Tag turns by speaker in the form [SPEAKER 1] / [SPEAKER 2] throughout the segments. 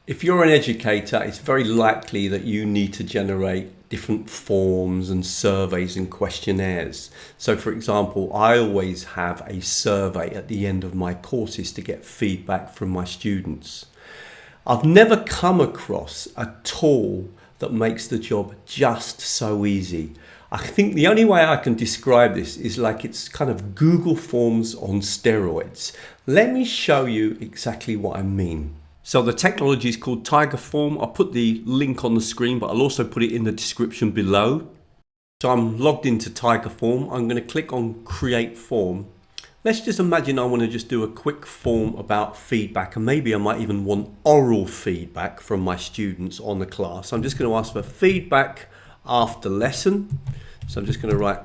[SPEAKER 1] If you're an educator, it's very likely that you need to generate different forms and surveys and questionnaires. So for example, I always have a survey at the end of my courses to get feedback from my students. I've never come across a tool that makes the job just so easy. I think the only way I can describe this is like it's kind of Google Forms on steroids. Let me show you exactly what I mean. So the technology is called TigerForm. I'll put the link on the screen, but I'll also put it in the description below. So I'm logged into TigerForm. I'm going to click on Create Form. Let's just imagine I want to just do a quick form about feedback, and maybe I might even want oral feedback from my students on the class. I'm just going to ask for feedback after lesson. So I'm just going to write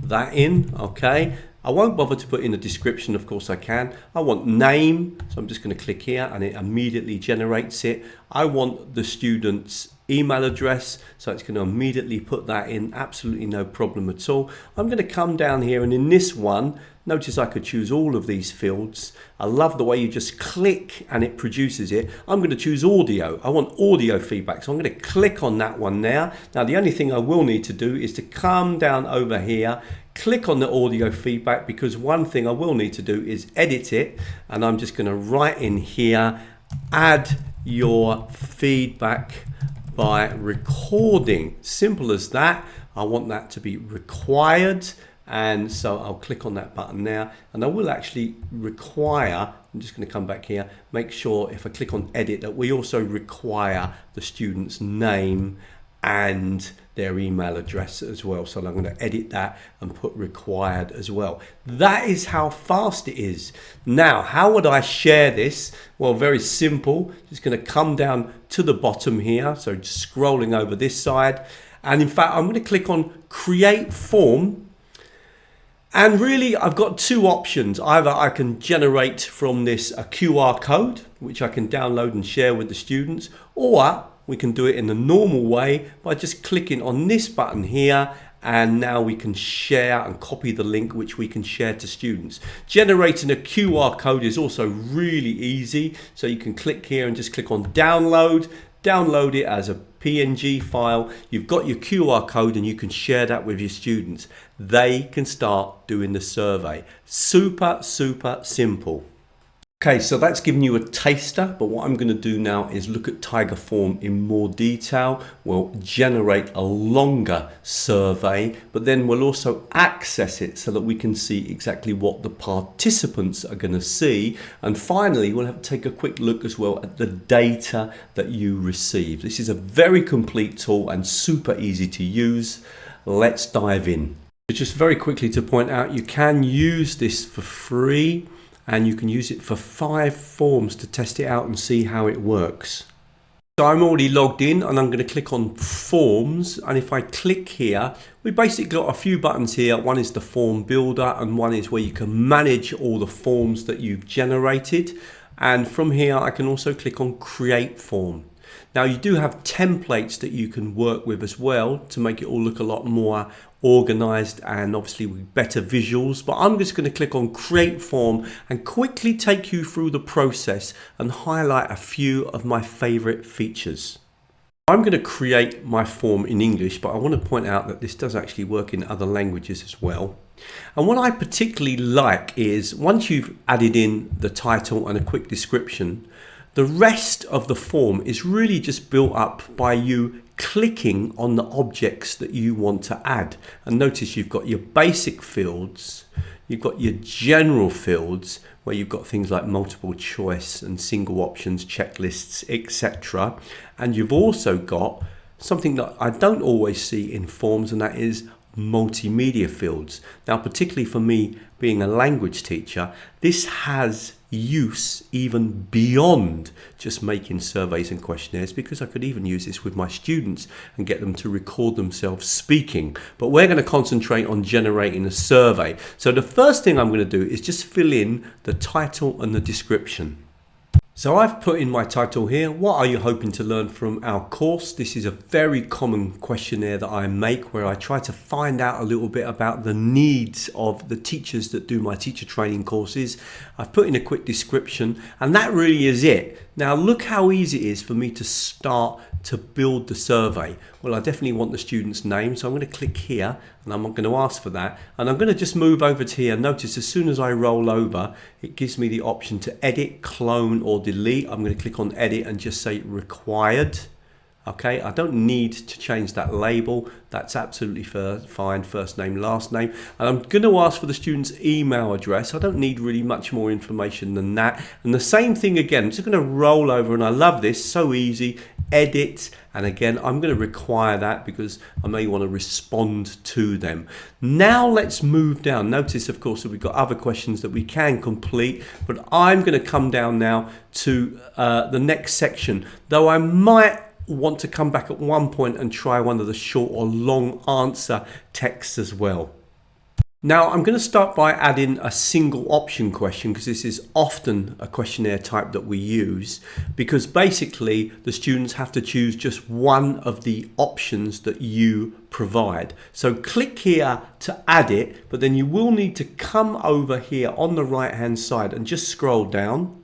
[SPEAKER 1] that in, okay. I won't bother to put in a description, of course I can. I want name, so I'm just going to click here and it immediately generates it. I want the student's email address, so it's going to immediately put that in, absolutely no problem at all. I'm going to come down here, and in this one, notice I could choose all of these fields. I love the way you just click and it produces it. I'm going to choose audio. I want audio feedback, so I'm going to click on that one now. Now the only thing I will need to do is to come down over here, click on the audio feedback, because one thing I will need to do is edit it, and I'm just going to write in here, add your feedback by recording. Simple as that. I want that to be required, and so I'll click on that button now, and I will actually require, I'm just going to come back here, make sure if I click on edit that we also require the student's name and their email address as well. So I'm going to edit that and put required as well. That is how fast it is. Now, how would I share this? Well, very simple. Just going to come down to the bottom here. So just scrolling over this side. And in fact, I'm going to click on create form. And really, I've got two options. Either I can generate from this a QR code, which I can download and share with the students, or we can do it in the normal way by just clicking on this button here, and now we can share and copy the link, which we can share to students. Generating a QR code is also really easy. So you can click here and just click on download it as a PNG file. You've got your QR code and you can share that with your students. They can start doing the survey. Super, super simple. Okay, so that's given you a taster, but what I'm going to do now is look at TigerForm in more detail. We'll generate a longer survey, but then we'll also access it so that we can see exactly what the participants are going to see. And finally, we'll have to take a quick look as well at the data that you receive. This is a very complete tool and super easy to use. Let's dive in. Just very quickly to point out, you can use this for free, and you can use it for 5 forms to test it out and see how it works. So I'm already logged in, and I'm going to click on forms, and if I click here, we basically got a few buttons here. One is the form builder, and one is where you can manage all the forms that you've generated. And from here I can also click on create form. Now you do have templates that you can work with as well to make it all look a lot more organized and obviously with better visuals, but I'm just going to click on create form and quickly take you through the process and highlight a few of my favorite features. I'm going to create my form in English, but I want to point out that this does actually work in other languages as well. And what I particularly like is once you've added in the title and a quick description, the rest of the form is really just built up by you clicking on the objects that you want to add. And notice you've got your basic fields, you've got your general fields where you've got things like multiple choice and single options, checklists, etc. And you've also got something that I don't always see in forms, and that is multimedia fields. Now, particularly for me being a language teacher, this has use even beyond just making surveys and questionnaires, because I could even use this with my students and get them to record themselves speaking. But we're going to concentrate on generating a survey. So the first thing I'm going to do is just fill in the title and the description. So I've put in my title here, what are you hoping to learn from our course? This is a very common questionnaire that I make where I try to find out a little bit about the needs of the teachers that do my teacher training courses. I've put in a quick description and that really is it. Now look how easy it is for me to start to build the survey. Well, I definitely want the student's name, so I'm going to click here and I'm going to ask for that. And I'm going to just move over to here. Notice as soon as I roll over, it gives me the option to edit, clone or delete. I'm going to click on edit and just say required. Okay, I don't need to change that label. That's absolutely fine, first name, last name. And I'm going to ask for the student's email address. I don't need really much more information than that. And the same thing again, I'm just going to roll over, and I love this, so easy, edit. And again, I'm going to require that because I may want to respond to them. Now let's move down. Notice, of course, that we've got other questions that we can complete, but I'm going to come down now to the next section, though I might want to come back at one point and try one of the short or long answer texts as well. Now I'm going to start by adding a single option question, because this is often a questionnaire type that we use, because basically the students have to choose just one of the options that you provide. So click here to add it, but then you will need to come over here on the right hand side and just scroll down.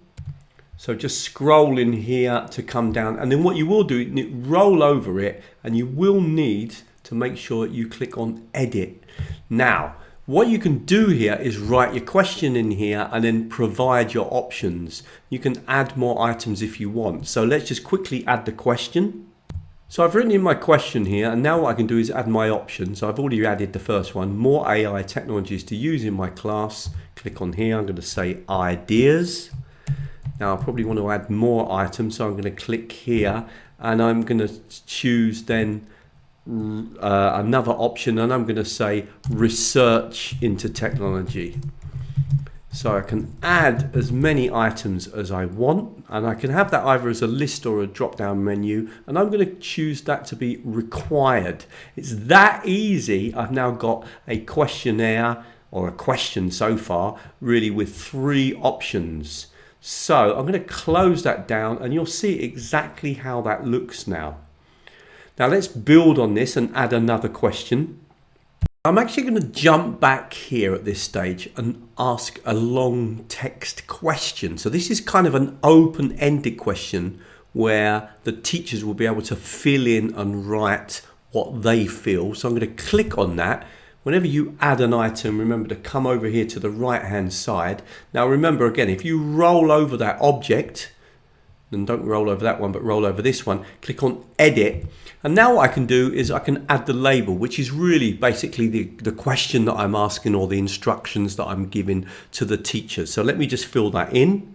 [SPEAKER 1] So just scroll in here to come down, and then what you will do, roll over it, and you will need to make sure you click on edit. Now, what you can do here is write your question in here and then provide your options. You can add more items if you want. So let's just quickly add the question. So I've written in my question here, and now what I can do is add my options. I've already added the first one, more AI technologies to use in my class. Click on here, I'm going to say ideas. Now I probably want to add more items, so I'm going to click here and I'm going to choose then another option, and I'm going to say research into technology. So I can add as many items as I want, and I can have that either as a list or a drop down menu, and I'm going to choose that to be required. It's that easy. I've now got a questionnaire or a question so far really with 3 options. So I'm going to close that down and you'll see exactly how that looks now. Now let's build on this and add another question. I'm actually going to jump back here at this stage and ask a long text question. So this is kind of an open-ended question where the teachers will be able to fill in and write what they feel. So I'm going to click on that. Whenever you add an item, remember to come over here to the right hand side. Now remember again, if you roll over that object, then don't roll over that one, but roll over this one, click on edit. And now what I can do is I can add the label, which is really basically the question that I'm asking or the instructions that I'm giving to the teachers. So let me just fill that in.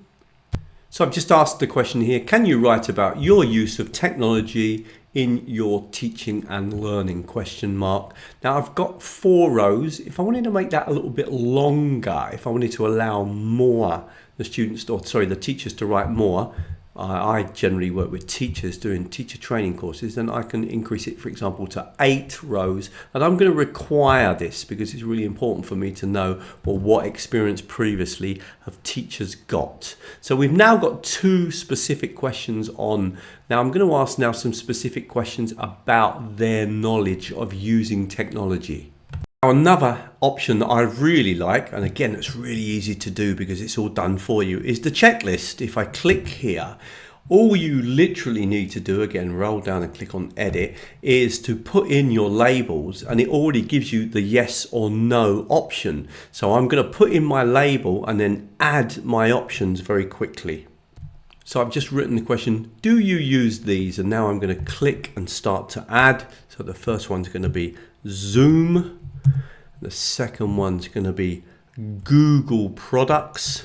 [SPEAKER 1] So I've just asked the question here, can you write about your use of technology in your teaching and learning, question mark. Now I've got 4 rows. If I wanted to make that a little bit longer, if I wanted to allow more the teachers to write more, I generally work with teachers doing teacher training courses, then I can increase it, for example, to 8 rows. And I'm going to require this because it's really important for me to know, well, what experience previously have teachers got. So we've now got 2 specific questions on. Now I'm going to ask now some specific questions about their knowledge of using technology. Now another option that I really like, and again it's really easy to do because it's all done for you, is the checklist. If I click here, all you literally need to do, again roll down and click on edit, is to put in your labels, and it already gives you the yes or no option. So I'm going to put in my label and then add my options very quickly. So I've just written the question, do you use these? And now I'm going to click and start to add. So the first one's going to be Zoom. The second one's going to be Google products.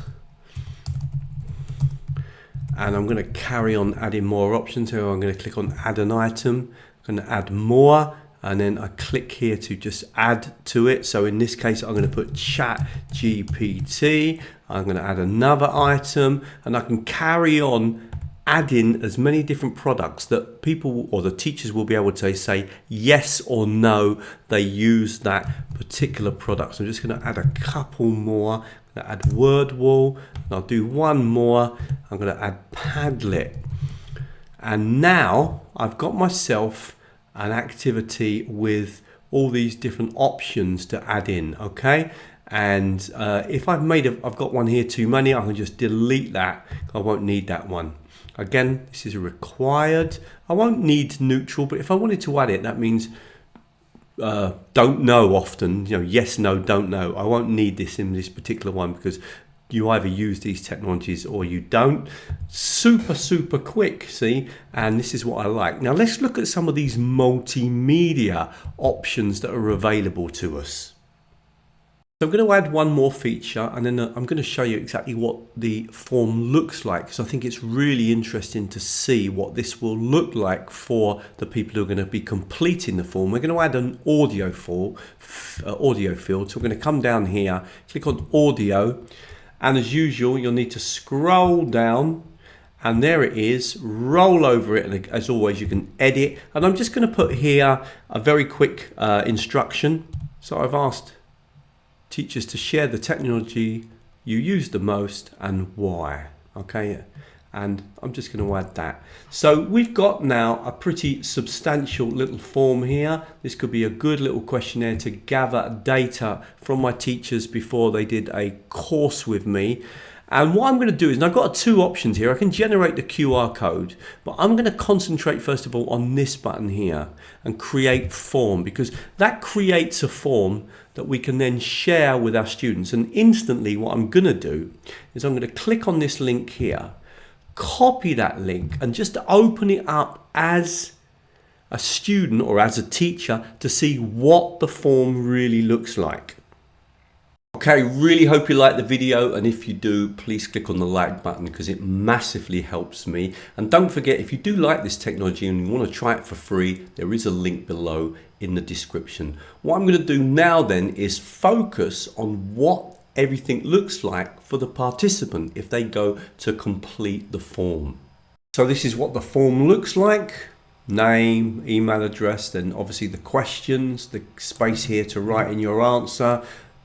[SPEAKER 1] And I'm going to carry on adding more options. So I'm going to click on add an item. I'm going to add more. And then I click here to just add to it. So in this case, I'm going to put Chat GPT. I'm going to add another item. And I can carry on add in as many different products that people or the teachers will be able to say yes or no, they use that particular product. So I'm just going to add a couple more. I'm going to add word wall, and I'll do one more. I'm going to add Padlet. And now I've got myself an activity with all these different options to add in, okay? And if I've got one here too many, I can just delete that. I won't need that one. Again, this is required. I won't need neutral, but if I wanted to add it, that means don't know often, yes, no, don't know. I won't need this in this particular one because you either use these technologies or you don't. Super quick, see? And this is what I like. Now let's look at some of these multimedia options that are available to us. So I'm going to add one more feature, and then I'm going to show you exactly what the form looks like, because I think it's really interesting to see what this will look like for the people who are going to be completing the form. We're going to add an audio field. So we're going to come down here, click on audio, and as usual, you'll need to scroll down, and there it is. Roll over it, and as always, you can edit. And I'm just going to put here a very quick instruction. So I've asked teachers to share the technology you use the most and why. Okay, and I'm just going to add that. So we've got now a pretty substantial little form here. This could be a good little questionnaire to gather data from my teachers before they did a course with me. And what I'm going to do is, and I've got two options here. I can generate the QR code, but I'm going to concentrate first of all on this button here and create form, because that creates a form that we can then share with our students. And instantly what I'm going to do is I'm going to click on this link here, copy that link, and just open it up as a student or as a teacher to see what the form really looks like. Okay, really hope you like the video, and if you do, please click on the like button because it massively helps me. And don't forget, if you do like this technology and you want to try it for free, there is a link below in the description. What I'm going to do now then is focus on what everything looks like for the participant if they go to complete the form. So this is what the form looks like. Name, email address, then obviously the questions, the space here to write in your answer,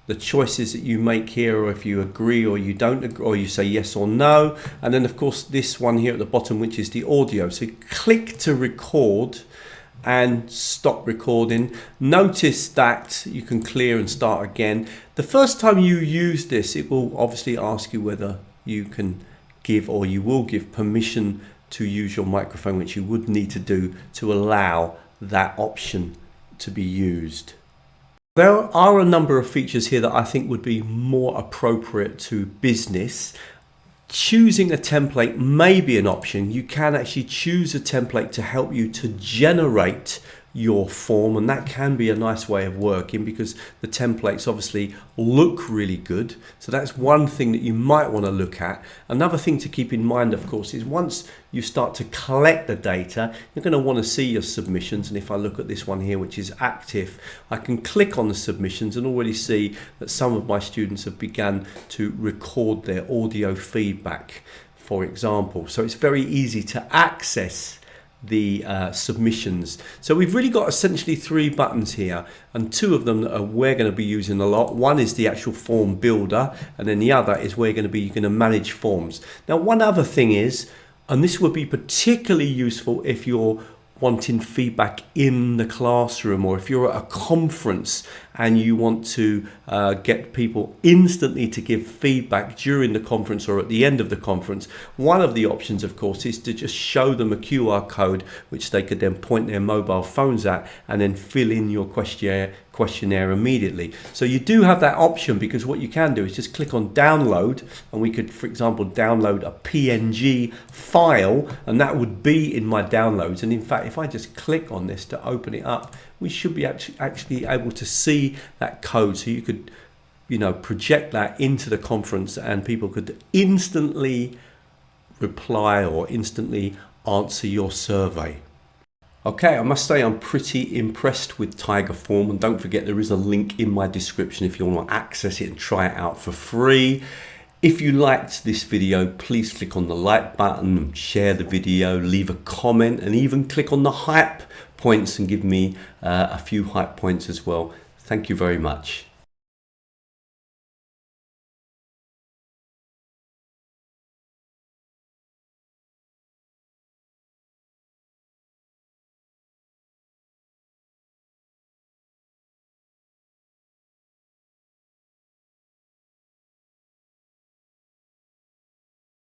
[SPEAKER 1] the choices that you make here, or if you agree or you don't agree, or you say yes or no. And then of course this one here at the bottom, which is the audio. So click to record and stop recording. Notice that you can clear and start again. The first time you use this, it will obviously ask you whether you can give or you will give permission to use your microphone, which you would need to do to allow that option to be used. There are a number of features here that I think would be more appropriate to business. Choosing a template may be an option. You can actually choose a template to help you to generate your form, and that can be a nice way of working because the templates obviously look really good. So that's one thing that you might want to look at. Another thing to keep in mind, of course, is once you start to collect the data, you're going to want to see your submissions. And if I look at this one here, which is active, I can click on the submissions and already see that some of my students have begun to record their audio feedback, for example. So it's very easy to access the submissions. So we've really got essentially three buttons here, and two of them that we're going to be using a lot. One is the actual form builder, and then the other is where you're going to manage forms. Now one other thing is, and this would be particularly useful if you're wanting feedback in the classroom, or if you're at a conference and you want to get people instantly to give feedback during the conference or at the end of the conference. One of the options, of course, is to just show them a QR code which they could then point their mobile phones at and then fill in your questionnaire immediately. So you do have that option, because what you can do is just click on download, and we could, for example, download a PNG file, and that would be in my downloads. And in fact, if I just click on this to open it up, we should be actually able to see that code. So you could, project that into the conference and people could instantly reply or instantly answer your survey. Okay, I must say I'm pretty impressed with TigerForm, and don't forget there is a link in my description if you want to access it and try it out for free. If you liked this video, please click on the like button, share the video, leave a comment, and even click on the hype points and give me a few hype points as well. Thank you very much.